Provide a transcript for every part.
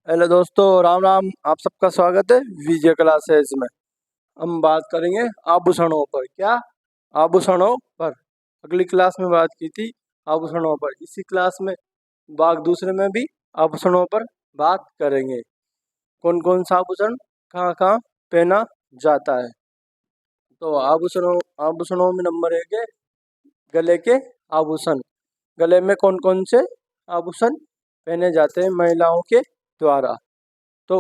Hello दोस्तों, राम राम। आप सबका स्वागत है विजय क्लासेस में। हम बात करेंगे आभूषणों पर। क्या? आभूषणों पर। अगली क्लास में बात की थी आभूषणों पर। इसी क्लास में भाग दूसरे में भी आभूषणों पर बात करेंगे। कौन कौन सा आभूषण कहाँ कहाँ पहना जाता है। तो आभूषणों आभूषणों में नंबर 1 है गले के आभूषण। गले में कौन कौन से आभूषण पहने जाते हैं महिलाओं के द्वारा। तो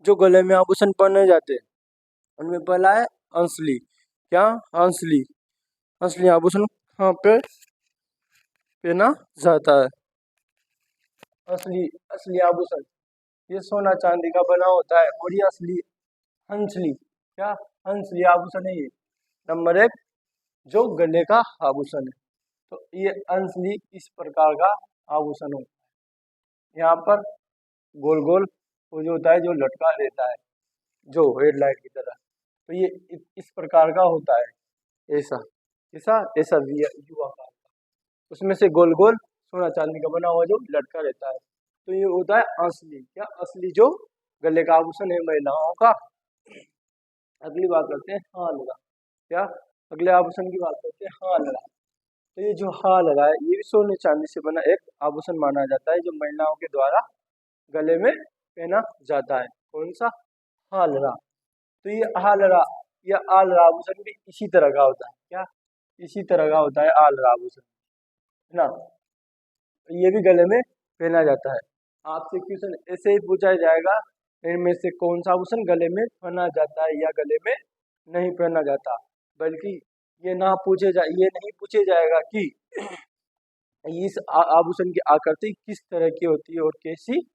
जो गले में आभूषण पहने जाते हैं उनमें पहला है अंसली। क्या? अंसली। असली आभूषण कहाँ पे पहना जाता है? असली असली आभूषण ये सोना चांदी का बना होता है और ये असली हंसली। क्या? हंसली आभूषण है ये नंबर 1 जो गले का आभूषण है। तो ये अंसली इस प्रकार का आभूषण होता है। यहाँ पर गोल गोल वो जो होता है, जो लटका रहता है जो हेडलाइट की तरह, तो ये इस प्रकार का होता है। ऐसा ऐसा ऐसा युवा का उसमें से गोल गोल सोना चांदी का बना हुआ जो लटका रहता है, तो ये होता है असली। क्या? असली जो गले का आभूषण है महिलाओं का। अगली बात करते हैं हालरा। क्या? अगले आभूषण की बात करते हैं हालरा। तो ये जो हालरा है ये भी सोने चांदी से बना एक आभूषण माना जाता है जो महिलाओं के द्वारा गले में पहना जाता है। कौन सा? हालरा। तो ये हालरा या आलरा आभूषण भी इसी तरह का होता है। क्या? इसी तरह का होता है आलरा आभूषण, है ना। ये भी गले में पहना जाता है। आपसे क्वेश्चन ऐसे ही पूछा जाएगा, इनमें से कौन सा आभूषण गले में पहना जाता है या गले में नहीं पहना जाता। बल्कि ये नहीं पूछे जाएगा कि इस आभूषण की आकृति किस तरह की होती है और कैसी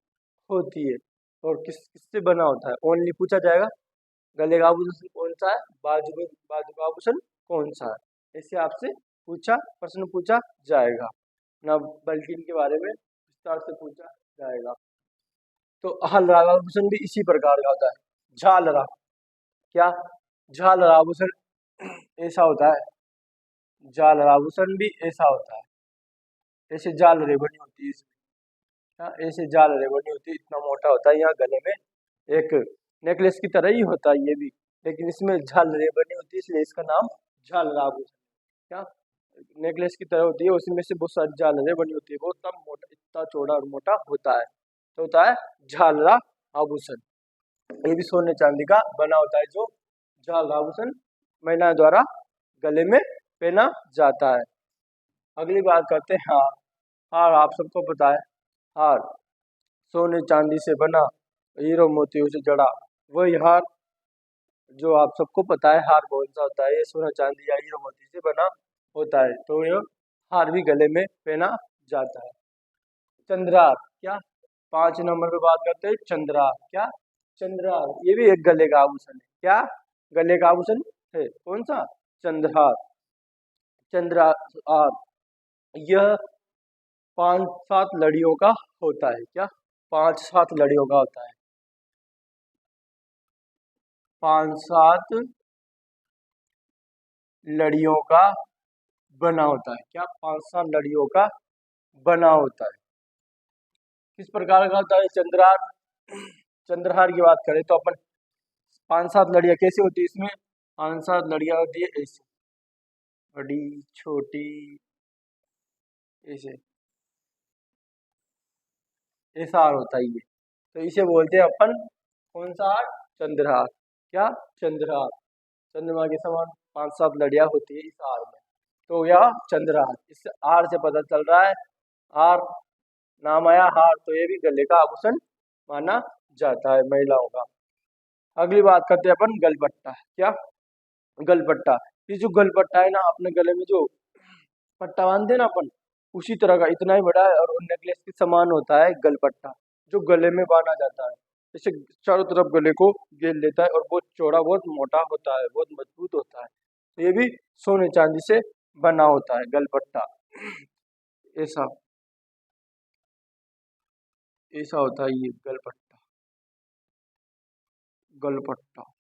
होती है और किससे बना होता है। ओनली पूछा जाएगा गले का आभूषण कौन सा है, बाजू का आभूषण कौन सा है। ऐसे आपसे प्रश्न पूछा जाएगा ना, बल्कि इनके बारे में विस्तार से पूछा जाएगा। तो हलरा आभूषण भी इसी प्रकार का होता है। झालरा। क्या? झालरा आभूषण ऐसा होता है। झालरा आभूषण भी ऐसा होता है। ऐसे झालरें बनी होती है इसमें। क्या? ऐसे झालरें बनी होती है, इतना मोटा होता है। यहाँ गले में एक नेकलेस की तरह ही होता है ये भी, लेकिन इसमें झालरें बनी होती है इसलिए इसका नाम झालरा आभूषण। क्या? नेकलेस की तरह होती है, उसमें से बहुत सारी झालरें बनी होती है, बहुत मोटा, इतना चौड़ा और मोटा होता है, तो होता है झालरा आभूषण। ये भी सोने चांदी का बना होता है जो झालरा आभूषण महिलाओं द्वारा गले में पहना जाता है। अगली बात करते हैं हार। हार आप सबको पता है। हार सोने चांदी से बना, हीरो मोतियों से जड़ा वही हार जो आप सबको पता है। हार कौन सा होता है? ये सोना चांदी या हीरो मोती से बना होता है, तो ये हार भी गले में पहना जाता है। चंद्रहार। क्या? 5 नंबर पे बात करते हैं चंद्रहार। क्या? चंद्रहार ये भी एक गले का आभूषण है। क्या? गले का आभूषण है। कौन सा? चंद्रहार। चंद्रहार यह 5-7 लड़ियों का होता है। क्या? 5-7 लड़ियों का होता है। 5-7 लड़ियों का बना होता है। क्या? 5-7 लड़ियों का बना होता है। किस प्रकार का होता है चंद्रहार? चंद्रहार की बात करें तो अपन 5-7 लड़ियां कैसे होती है इसमें? 5-7 लड़ियां होती है ऐसे, बड़ी छोटी, ऐसे ऐसा हार होता है ये, तो इसे बोलते हैं अपन कौन सा हार? चंद्रहार। क्या? चंद्रहार। चंद्रमा के समान 5-7 लड़ियां होती है इस हार में, तो यह चंद्रहार। इस हार से पता चल रहा है, हार नाम आया हार, तो ये भी गले का आभूषण माना जाता है महिलाओं का। अगली बात करते हैं अपन गलपट्टा। क्या? गलपट्टा। ये जो गलपट्टा है ना, अपने गले में जो पट्टा बांधते हैं ना अपन, उसी तरह का इतना ही बड़ा है और नेकलेस के समान होता है गलपट्टा, जो गले में बांधा जाता है। इसे चारों तरफ गले को घेर लेता है और बहुत चौड़ा, बहुत मोटा होता है, बहुत मजबूत होता है। तो ये भी सोने चांदी से बना होता है गलपट्टा। ऐसा ऐसा होता है ये गलपट्टा। गलपट्टा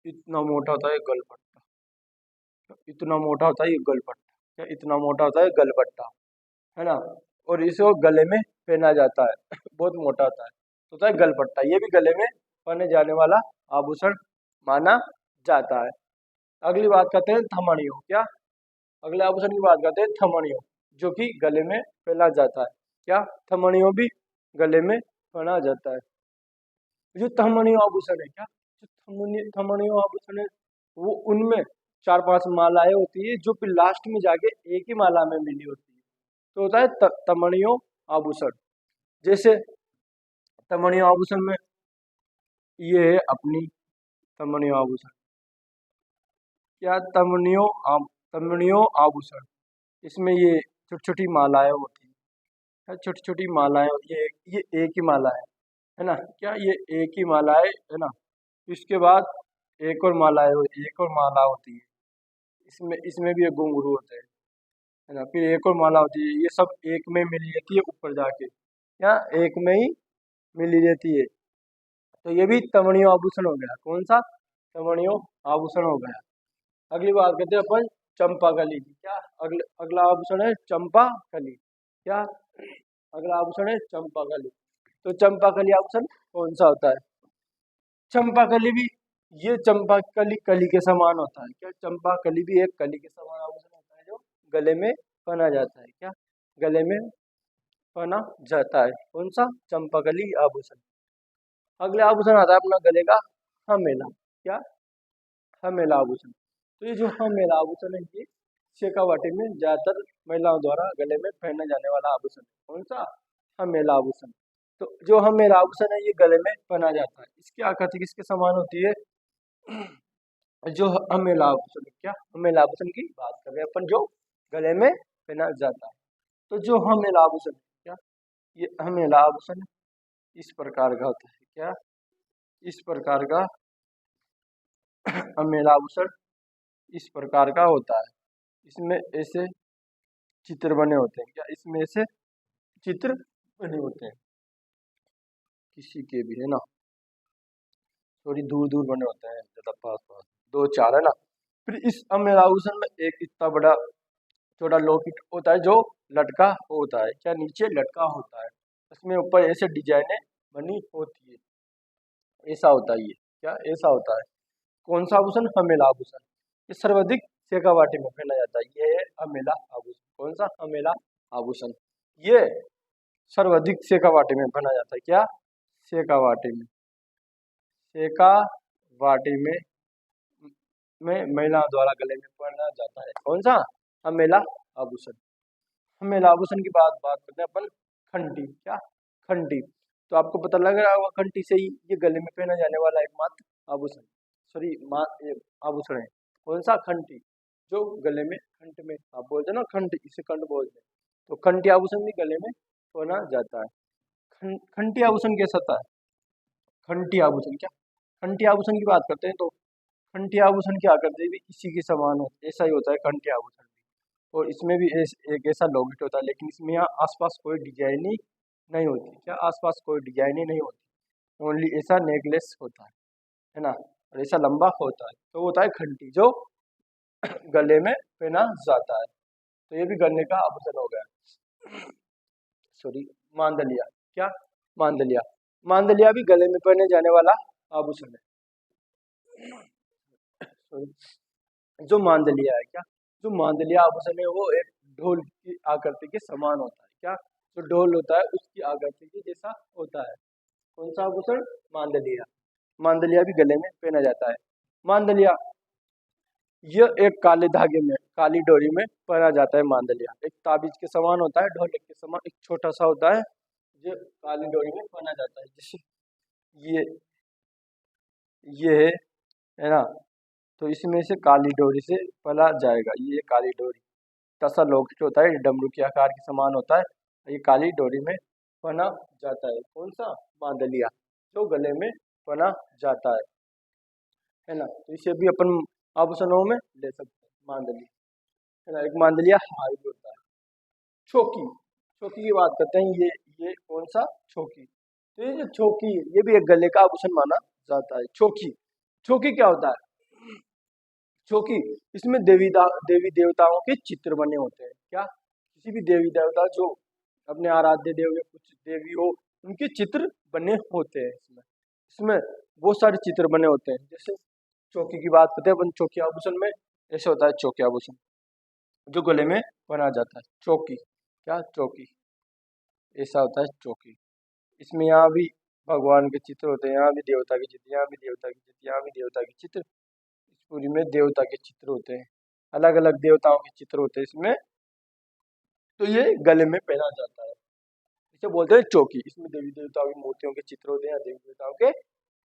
इतना मोटा होता है गलपट्टा। इतना मोटा होता है ये गलपट्टा। क्या? इतना मोटा होता है गलपट्टा, है ना। और इसको गले में पहना जाता है बहुत मोटा होता है, तो होता है गलपट्टा। ये भी गले में पहने जाने वाला आभूषण माना जाता है। अगली बात करते हैं थमड़ियों। क्या? अगले आभूषण की बात करते हैं थमड़ियों, जो कि गले में पहना जाता है। क्या? थमड़ियों भी गले में पहना जाता है। जो थमड़ियों आभूषण है, क्या जो थमड़ियों आभूषण है, वो उनमें 4-5 मालाएं होती है जो फिर लास्ट में जाके एक ही माला में मिली होती है, तो होता है तमणियों आभूषण। जैसे तमणियों आभूषण में ये है अपनी तमणियों आभूषण। क्या? तमणियों आभूषण, इसमें ये छोटी छोटी मालाएं होती है, छोटी छोटी मालाएं होती है, ये एक ही माला है ना? क्या? ये एक ही माला है ना? इसके बाद एक और मालाएं एक और माला होती है, इसमें इसमें भी एक घुंघरू होते हैं, है ना? फिर एक और माला होती है, ये सब एक में मिली रहती है ऊपर जाके, क्या एक में ही मिली रहती है। तो ये भी तमणियों आभूषण हो गया। कौन सा? तमणियों आभूषण हो गया। अगली बात करते हैं अपन चंपाकली की। क्या? अगला आभूषण है चंपाकली। क्या? अगला आभूषण है चंपाकली। तो चंपाकली आभूषण कौन सा होता है? चंपाकली भी, ये चंपाकली कली के समान होता है। क्या? चंपाकली भी एक कली के समान आभूषण होता है जो गले में पहना जाता है। क्या? गले में पहना जाता है। कौन सा? चंपाकली आभूषण। अगले आभूषण आता है अपना गले का हमेला। क्या? हमेला आभूषण। तो ये जो हमेला आभूषण है, ये शेखावाटी में ज्यादातर महिलाओं द्वारा गले में पहने जाने वाला आभूषण है। कौन सा? हमेला आभूषण। तो जो हमेला आभूषण है, ये गले में पहना जाता है। इसकी आकृति किसके समान होती है? जो हमेला आभूषण है। क्या? हमेला आभूषण की बात कर रहे हैं अपन, जो गले में पहना जाता है। तो जो हमेला आभूषण है, क्या ये हमेला आभूषण इस प्रकार का होता है। क्या? इस प्रकार का हमेला आभूषण इस प्रकार का होता है। इसमें ऐसे चित्र बने होते हैं। क्या? इसमें ऐसे चित्र बने होते हैं, किसी के भी, है ना? थोड़ी दूर दूर बने होते हैं, ज्यादा पास पास 2-4, है ना? फिर इस हमेला आभूषण में एक इतना बड़ा छोटा लॉकेट होता है जो लटका होता है। क्या? नीचे लटका होता है, उसमें ऊपर ऐसे डिजाइने बनी होती है। ऐसा होता है ये। क्या? ऐसा होता है। कौन सा आभूषण? हमेला आभूषण। ये सर्वाधिक शेखावाटी में पहना जाता है। ये है हमेला आभूषण। कौन सा? हमेला आभूषण। ये सर्वाधिक शेखावाटी में पहना जाता है। क्या? शेखावाटी में, शेखावाटी में महिलाओं द्वारा गले में पहना जाता है। कौन सा? हमेला आभूषण। हमेला आभूषण की बात करते हैं अपन खंटी। क्या? खंटी। तो आपको पता लग रहा होगा खंटी से ही ये गले में पहना जाने वाला एकमात्र आभूषण, सॉरी आभूषण है। कौन सा? खंटी। जो गले में खंट में आप बोलते हैं ना, खंट, इसे खंड बोलते हैं। तो खंटी आभूषण भी गले में पहना जाता है। खंटी आभूषण कैसा होता है? खंटी आभूषण। क्या? खंटी आभूषण की बात करते हैं तो खंटी आभूषण की आकृति भी इसी के समान होती है। ऐसा ही होता है खंटी आभूषण भी। और इसमें भी एक ऐसा लॉकेट होता है, लेकिन इसमें यहाँ आसपास कोई डिजाइन ही नहीं होती। क्या? आसपास कोई डिजाइन ही नहीं होती, ओनली ऐसा नेकलेस होता है ना? और ऐसा लंबा होता है, तो वो होता है खंटी, जो गले में पहना जाता है। तो ये भी गले का आभूषण हो गया। सॉरी, मांदलिया। क्या? मांदलिया। मांदलिया भी गले में पहने जाने वाला आभूषण है। जो मांदलिया है, क्या जो मांदलिया आभूषण है, वो एक ढोल की आकृति के समान होता है। क्या? जो ढोल होता है उसकी आकृति के जैसा होता है। कौन सा आभूषण? मांदलिया। मांदलिया भी गले में पहना जाता है। मांदलिया यह एक काले धागे में, काली डोरी में पहना जाता है। मांदलिया एक ताबीज के समान होता है, ढोलक के समान एक छोटा सा होता है, जो काली डोरी में पहना जाता है। जैसे ये है ना? तो इसमें से काली डोरी से पला जाएगा। ये काली डोरी तसा लॉकेट होता है, डमरू के आकार के समान होता है, ये काली डोरी में पहना जाता है। कौन सा? मांदलिया, जो गले में पहना जाता है ना? तो इसे भी अपन आभूषणों में ले सकते हैं, मांदलिया, है ना? एक मांदलिया हार भी होता है। चौकी। चौकी की बात करते हैं। ये कौन सा? चौकी। तो ये जो चौकी, ये भी एक गले का आभूषण माना जाता है। चौकी। चौकी क्या होता है? चौकी, इसमें देवी देवताओं के चित्र बने होते हैं। क्या? किसी भी देवी देवता जो अपने आराध्य देव या कुछ देवी हो उनके चित्र बने होते हैं। इसमें इसमें बहुत सारे चित्र बने होते हैं। जैसे चौकी की बात करते हैं अपन, चौकी आभूषण में ऐसे होता है चौकी आभूषण जो गले में पहना जाता है। चौकी क्या चौकी ऐसा होता है चौकी। इसमें यहाँ भी भगवान के चित्र होते हैं, यहाँ भी देवता के चित्र, यहाँ भी देवता के चित्र, यहाँ भी देवता के चित्र। इस पूरी में देवता के चित्र होते हैं, अलग अलग देवताओं के चित्र होते हैं इसमें। तो ये गले में पहना जाता है, इसे बोलते हैं चौकी। इसमें देवी देवताओं की मूर्तियों के चित्र होते हैं, देवी देवताओं के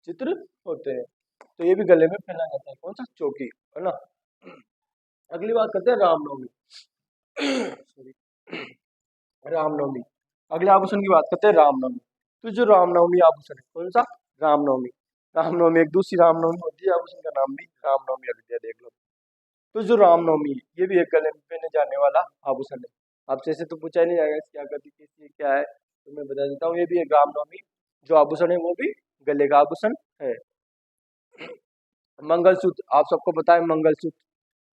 चित्र होते हैं। तो ये भी गले में पहना जाता है, कौन सा चौकी, है ना। अगली बात करते हैं रामनवमी। सॉरी, रामनवमी। अगले आभूषण की बात करते हैं रामनवमी। तो जो रामनवमी आभूषण है कौन सा, रामनवमी। रामनवमी एक दूसरी रामनवमी होती है, आभूषण का नाम भी रामनवमी रख दिया, देख लो। तो जो रामनवमी है ये भी एक गले में पहने जाने वाला आभूषण है। आपसे ऐसे तो पूछा ही नहीं जाएगा क्या करती कैसी क्या है, तो मैं बता देता हूँ। ये भी एक रामनवमी जो आभूषण है वो भी गले का आभूषण है। मंगलसूत्र, आप सबको पता है मंगलसूत्र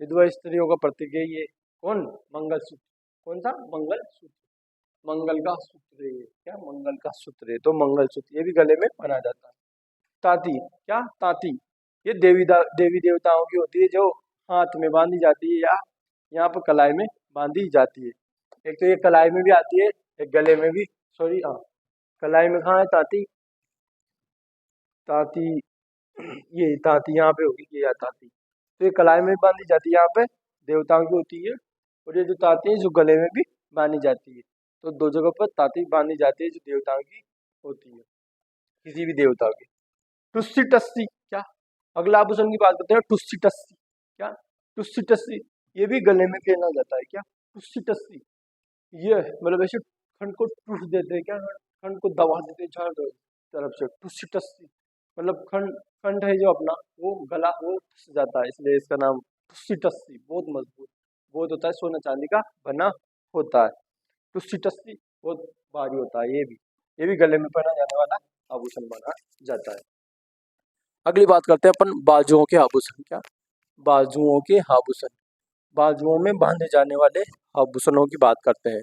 विधवा स्त्रियों का प्रतीक है। ये कौन, मंगलसूत्र, कौन सा, मंगलसूत्र, मंगल का सूत्र है ये, क्या मंगल का सूत्र है, तो मंगलसूत्र ये भी गले में पहना जाता है। ताती, क्या ताती, ये देवी देवताओं की होती है जो हाथ में बांधी जाती है या यहाँ पर कलाई में बांधी जाती है। एक तो ये कलाई में भी आती है, एक गले में भी, सॉरी हाँ कलाई में कहाँ है ताती, ताती ये ताती यहाँ पे होगी, ये ताती तो ये कलाई में बांधी जाती है, यहाँ पे देवताओं की होती है। और ये जो ताती है जो गले में भी बांधी जाती है। तो दो जगह पर ताती बांधी जाती है जो देवताओं की होती है, किसी भी देवता की। टुस्सी टस्सी, क्या, अगला आभूषण की बात करते हैं टुस्सी टस्सी। क्या टुस्सी टस्सी, ये भी गले में पहना जाता है। क्या टुस्सी टस्सी, ये मतलब ऐसे खंड को टूट देते हैं, क्या खंड को दबा देते हैं चारों तरफ से। टुस्सी टस्सी मतलब खंड खंड है जो अपना वो गला वो टूट जाता है, इसलिए इसका नाम टुस्सी टस्सी। बहुत मजबूत बहुत होता है, सोना चांदी का बना होता है। टुस्सी टस्सी बहुत भारी होता है। ये भी गले में पहना जाने वाला आभूषण माना जाता है। अगली बात करते हैं अपन बाजुओं के आभूषण। क्या बाजुओं के आभूषण, बाजुओं में बांधे जाने वाले आभूषणों की बात करते हैं।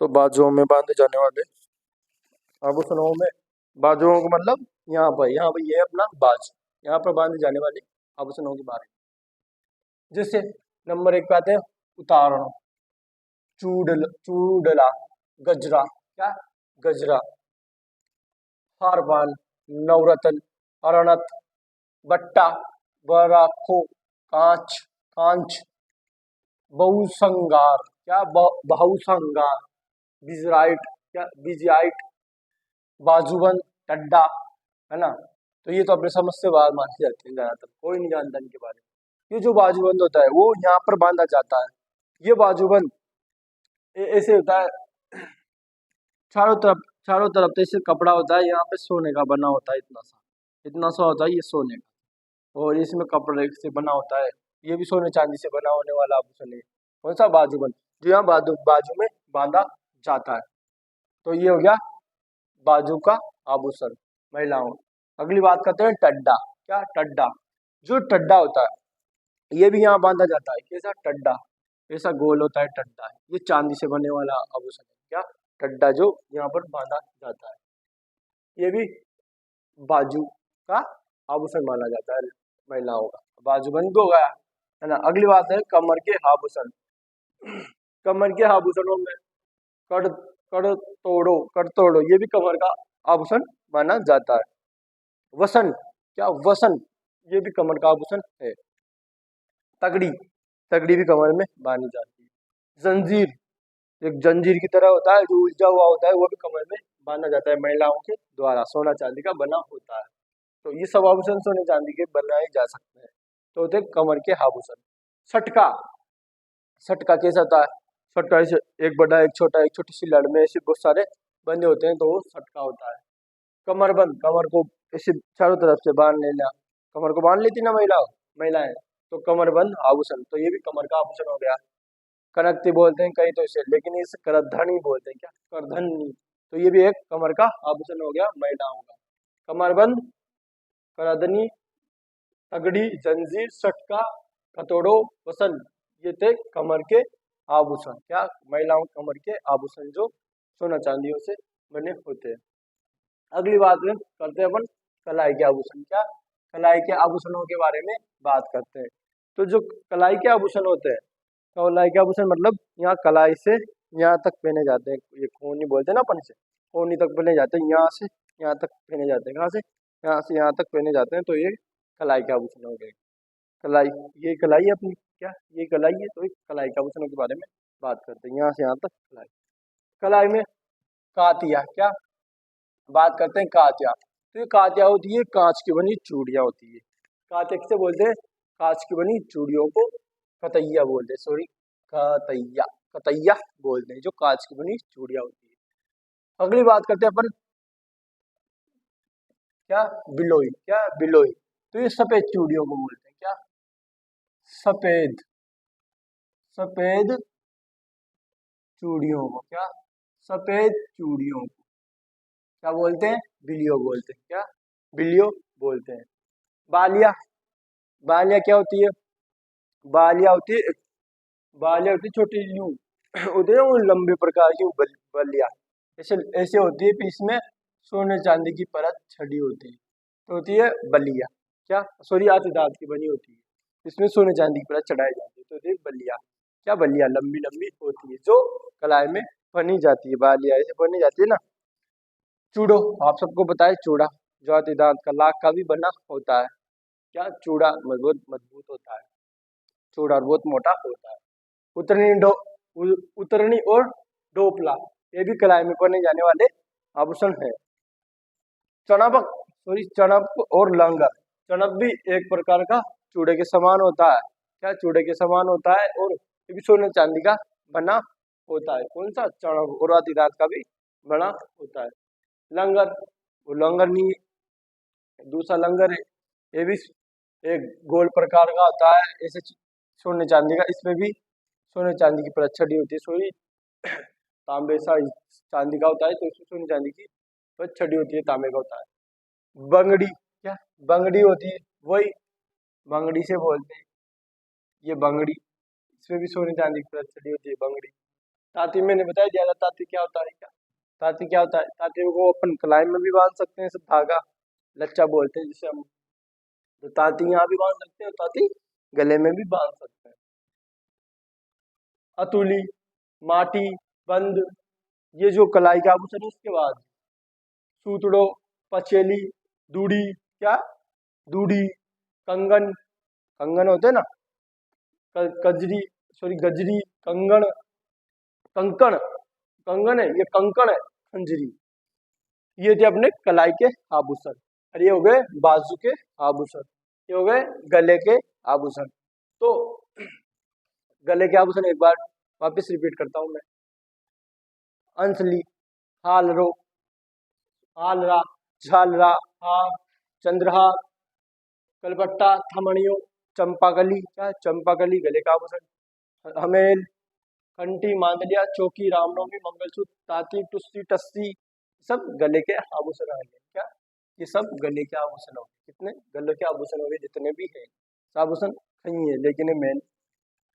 तो बाजुओं में बांधे जाने वाले आभूषणों में, बाजुओं को मतलब यहाँ पर ये अपना बाजू, यहाँ पर बांधे जाने वाले आभूषणों के बारे में। जैसे नंबर 1 पे आते हैं उतारण, चूड़ला, गजरा, क्या गजरा, हारपान, नवरत्न, अरणत, बट्टा, बराखो, कांच, कांच, बहुसंगार, क्या बहुसंगार, बिजराइट, क्या बिजाइट, बाजूबंद, टड्डा, है ना। तो ये तो अपने समझ से बाहर मानी जाती है, ज्यादातर कोई नहीं जानता इनके बारे में। ये जो बाजूबंद होता है वो यहाँ पर बांधा जाता है। ये बाजूबंद ऐसे होता है, चारों तरफ तो ऐसे कपड़ा होता है, यहाँ पे सोने का बना होता है, इतना सा होता है ये सोने का, और इसमें कपड़े से बना होता है। ये भी सोने चांदी से बना होने वाला आभूषण है। कौन सा, बाजूबंद, जो यहाँ बाजू में बांधा जाता है। तो ये हो गया बाजू का आभूषण महिलाओं। अगली बात करते हैं टड्डा। क्या टड्डा, जो टड्डा होता है ये भी यहाँ बांधा जाता है। कैसा टड्डा, ऐसा गोल होता है टड्डा, ये चांदी से बने वाला आभूषण है। क्या टड्डा जो यहाँ पर बांधा जाता है, ये भी बाजू का आभूषण माना जाता है महिलाओं का। बाजूबंद हो गया, है ना। अगली बात है कमर के आभूषण। कमर के आभूषणों में कड़तोड़ो ये भी कमर का आभूषण माना जाता है। वसन, क्या वसन, ये भी कमर का आभूषण है। तगड़ी, तगड़ी भी कमर में बांधी जाती है। जंजीर, एक जंजीर की तरह होता है जो उलझा हुआ होता है, वो भी कमर में बांधा जाता है महिलाओं के द्वारा, सोना चांदी का बना होता है। तो ये सब आभूषण सोने चांदी के बनाए जा सकते हैं। तो होते कमर के आभूषण। सटका, सटका कैसा होता है, सटका ऐसे एक बड़ा एक छोटा, एक छोटी सी लड़ में ऐसे बहुत सारे बंधे होते हैं, तो वो सटका होता है। कमरबंद, कमर को ऐसे चारों तरफ से बांध लेना, कमर को बांध लेती ना महिलाएं, तो कमरबंद आभूषण, तो ये भी कमर का आभूषण हो गया। कनकती बोलते हैं कहीं तो इसे, लेकिन इसे करधनी बोलते हैं। क्या करधनी, तो ये भी एक कमर का आभूषण हो गया महिलाओं का। कमरबंद, करधनी, तगड़ी, जंजीर, सटका, कतोड़ो, वसन, ये थे कमर के आभूषण। क्या महिलाओं कमर के आभूषण जो सोना चांदियों से बने होते हैं। अगली बात में करते हैं अपन कलाई के आभूषण। क्या? कलाई के आभूषणों के बारे में बात करते हैं। तो जो कलाई के आभूषण होते हैं, कलाई के आभूषण मतलब यहाँ कलाई से यहाँ तक पहने जाते हैं, ये कोहनी बोलते हैं ना अपन से, कोहनी तक पहने जाते हैं, यहाँ से यहाँ तक पहने जाते हैं। कहाँ से? यहाँ से यहाँ तक पहने जाते हैं, तो ये कलाई के आभूषण हो गए। कलाई, ये कलाई है अपनी, क्या ये कलाई है? तो कलाई के आभूषणों के बारे में बात करते हैं, यहाँ से यहाँ तक कलाई। कलाई में कातिया, क्या बात करते हैं? कातिया। तो ये कातिया होती है, कांच की बनी चूड़ियां होती है। कातिया किसे बोलते हैं? कांच की बनी चूड़ियों को कतैया बोलते हैं, सॉरी कतैया, कतैया बोलते हैं, जो कांच की बनी चूड़ियां होती है। अगली बात करते हैं अपन क्या? बिलोई। क्या? बिलोई। तो ये सफेद चूड़ियों को बोलते हैं, क्या? सफेद, सफेद चूड़ियों को, क्या? सफेद चूड़ियों को क्या बोलते हैं? बिलियो बोलते हैं। क्या? बिलियो बोलते हैं। बालिया, बालिया क्या होती है? बालिया होती है, बालिया होती है छोटी यूं होती है ना, वो लंबे प्रकार की बलिया, ऐसे ऐसे होती है, इसमें सोने चांदी की परत छड़ी होती है, तो होती है बलिया। क्या? सॉरी, आती दांत की बनी होती है, इसमें सोने चांदी की परत चढ़ाई जाती है, तो होती है बलिया। क्या? बलिया लंबी लंबी होती है, जो कलाई में बनी जाती है, बालिया ऐसे बनी जाती है ना। चूड़ो, आप सबको पता है चूड़ा, जो आती दांत का लाख का भी बना होता है। क्या? चूड़ा मजबूत मजबूत होता है, चूड़ा बहुत मोटा होता है। उतरनी उतरनी और डोपला, ये भी कलाई में पहने जाने वाले आभूषण है। चणक, सॉरी चणक और लंगर, चणक भी एक प्रकार का चूड़े के समान होता है। क्या? चूड़े के समान होता है, और ये भी सोने चांदी का बना होता है। कौन सा? चणक, और आधी रात का भी बना होता है। लंगर, वो लंगर नहीं है, दूसरा लंगर है, ये भी एक गोल प्रकार का होता है, ऐसे सोने चांदी का, इसमें भी सोने चांदी की परत छड़ी होती है, सोई तांबे सा चांदी का होता है, तो इसमें सोने चांदी की परत छड़ी होती है, तांबे का होता है। बंगड़ी, क्या? बंगड़ी होती है, वही बंगड़ी से बोलते हैं, ये बंगड़ी, इसमें भी सोने चांदी की परत छड़ी होती है, बंगड़ी। ताती मैंने बताया ज्यादा, ताती क्या होता है? क्या ताती क्या होता है? ताती को अपन कलाई में भी बांध सकते हैं, सब धागा लच्चा बोलते हैं जिसे हम, तो ताती यहाँ भी बांध सकते हैं, ताती गले में भी बांध सकते हैं। अतुली, माटी बंद, ये जो कलाई के आभूषण है। उसके बाद सूतड़ो, पचेली, दूड़ी, क्या? दूड़ी, कंगन, कंगन होते हैं ना, कजरी, सॉरी गजरी, कंगन, कंकण, कंगन है ये, कंकण है, खंजरी, ये थे अपने कलाई के आभूषण। और ये हो गए बाजू के आभूषण, ये हो गए गले के आभूषण। तो गले के आभूषण एक बार वापस रिपीट करता हूं मैं। अंसली, हालरो, हालरा, झालरा, हार, चंद्रहार, कलपट्टा, थमड़ियों, चंपाकली, क्या? चंपाकली गले का आभूषण। हमेल, कंठी, मांगलिया, चौकी, रामनवमी, मंगलसूत्र, तांती, टुस्सी, टस्सी, सब गले के आभूषण आ गए। क्या? ये सब गले के आभूषण हो गए। कितने गले के आभूषण हो गए? जितने भी हैं आभूषण नहीं है, लेकिन ये मेन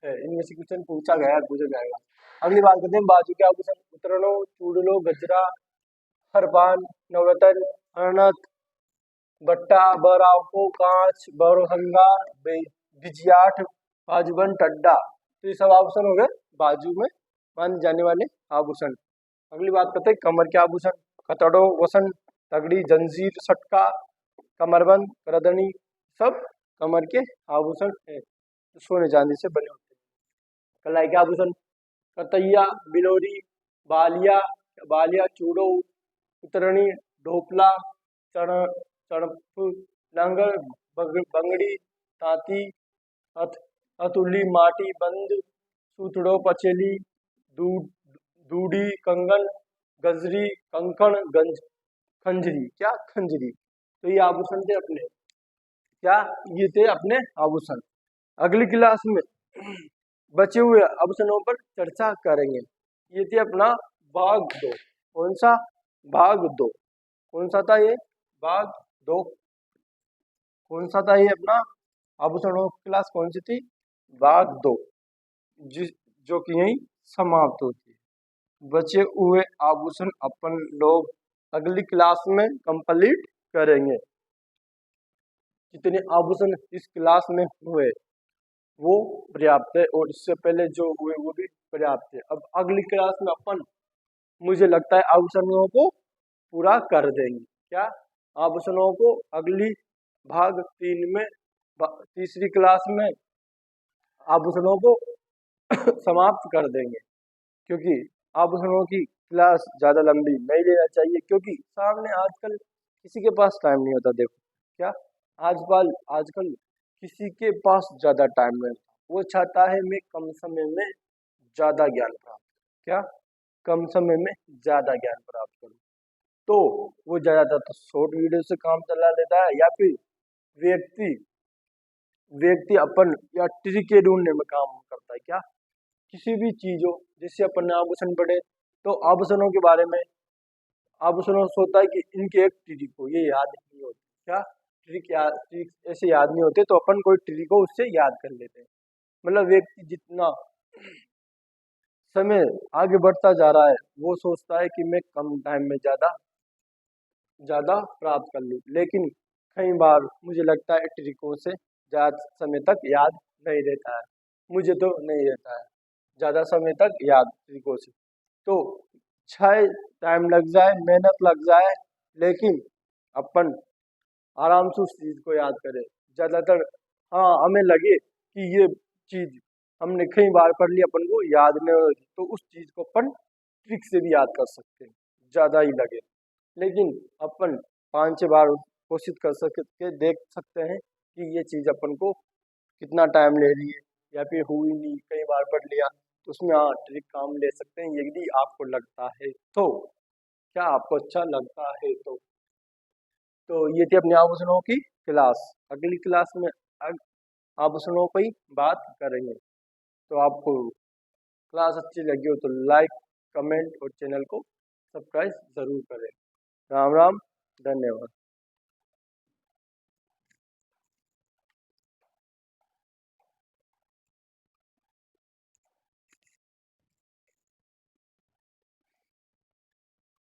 है, इनमें से क्वेश्चन पूछा जाएगा। अगली बात करते हैं बाजू के आभूषण। उतरणो, चूड़लो, गजरा, हरपान, नवरत्न, अनत, बट्टा, बरावको, कांच, बरहंगार, बिजियाठ, बाजूबन, टड्डा, तो ये सब आभूषण हो गए बाजू में माने जाने वाले आभूषण। अगली बात करते हैं कमर के आभूषण। कतड़ो, वसन, तगड़ी, जंजीर, सटका, कमरबंद, करदनी, सब कमर के आभूषण है, सोने चांदी से बने होते हैं। कलाई के आभूषण, कतैया, बिलोरी, बालिया, बालिया, चूड़ो, उतरणी, ढोपला, चढ़ चढ़प, लंगर, बंगड़ी, तांती, अतुली, माटी बंद, सूतड़ो, पचेली, दूडी, कंगन, गजरी, कंकण, गंज, खंजरी, क्या? खंजरी। तो ये आभूषण थे अपने, क्या? ये थे अपने आभूषण। अगली क्लास में बचे हुए आभूषणों पर चर्चा करेंगे। ये थे अपना भाग 2। कौन सा? भाग 2। कौन सा था ये? भाग 2। कौन सा था ये अपना आभूषणों की क्लास? कौन सी थी? भाग 2, जो कि यही समाप्त होती है। बचे हुए आभूषण अपन लोग अगली क्लास में कंप्लीट करेंगे। जितने आभूषण इस क्लास में हुए वो पर्याप्त है और इससे पहले जो हुए वो भी पर्याप्त है। अब अगली क्लास में अपन मुझे लगता है आभूषणों को पूरा कर देंगे। क्या आभूषणों को अगली भाग 3 में तीसरी क्लास में आभूषणों को समाप्त कर देंगे, क्योंकि आभूषणों की क्लास ज़्यादा लंबी नहीं लेना चाहिए, क्योंकि सामने आजकल किसी के पास टाइम नहीं होता। देखो क्या आजकल किसी के पास ज़्यादा टाइम नहीं होता, वो चाहता है मैं कम समय में ज़्यादा ज्ञान प्राप्त क्या कम समय में ज़्यादा ज्ञान प्राप्त करूँ। तो वो ज़्यादातर तो शॉर्ट वीडियो से काम चला लेता है, या फिर व्यक्ति व्यक्ति अपन या ट्रिक ढूंढने में काम करता है। क्या किसी भी चीज हो, जिससे अपन ने आभूषण पढ़े तो आभूषणों के बारे में आभूषणों से होता है कि इनके एक ट्रिक हो, ये याद नहीं होती। क्या ट्रिक ऐसे याद नहीं होते, तो अपन कोई ट्रिक हो उससे याद कर लेते हैं। मतलब व्यक्ति जितना समय आगे बढ़ता जा रहा है वो सोचता है कि मैं कम टाइम में ज्यादा ज्यादा प्राप्त कर लूं, लेकिन कई बार मुझे लगता है ट्रिकों से ज्यादा समय तक याद नहीं रहता है। मुझे तो नहीं रहता है ज्यादा समय तक याद ट्रिकों से। तो चाहे टाइम लग जाए, मेहनत लग जाए, लेकिन अपन आराम से उस चीज को याद करें ज्यादातर। हाँ, हमें लगे कि ये चीज हमने कई बार पढ़ ली, अपन को याद नहीं हो रही, तो उस चीज को अपन ट्रिक से भी याद कर सकते हैं, ज्यादा ही लगे। लेकिन अपन 5-6 बार कोशिश कर सकते देख सकते हैं कि ये चीज अपन को कितना टाइम ले रही है, या फिर हुई नहीं, कई बार पढ़ लिया, तो उसमें हाँ ट्रिक काम ले सकते हैं यदि आपको लगता है तो। क्या आपको अच्छा लगता है तो ये थी अपने आभूषणों की क्लास। अगली क्लास में आभूषणों पर ही बात करेंगे। तो आपको क्लास अच्छी लगी हो तो लाइक, कमेंट और चैनल को सब्सक्राइब जरूर करें। राम राम, धन्यवाद।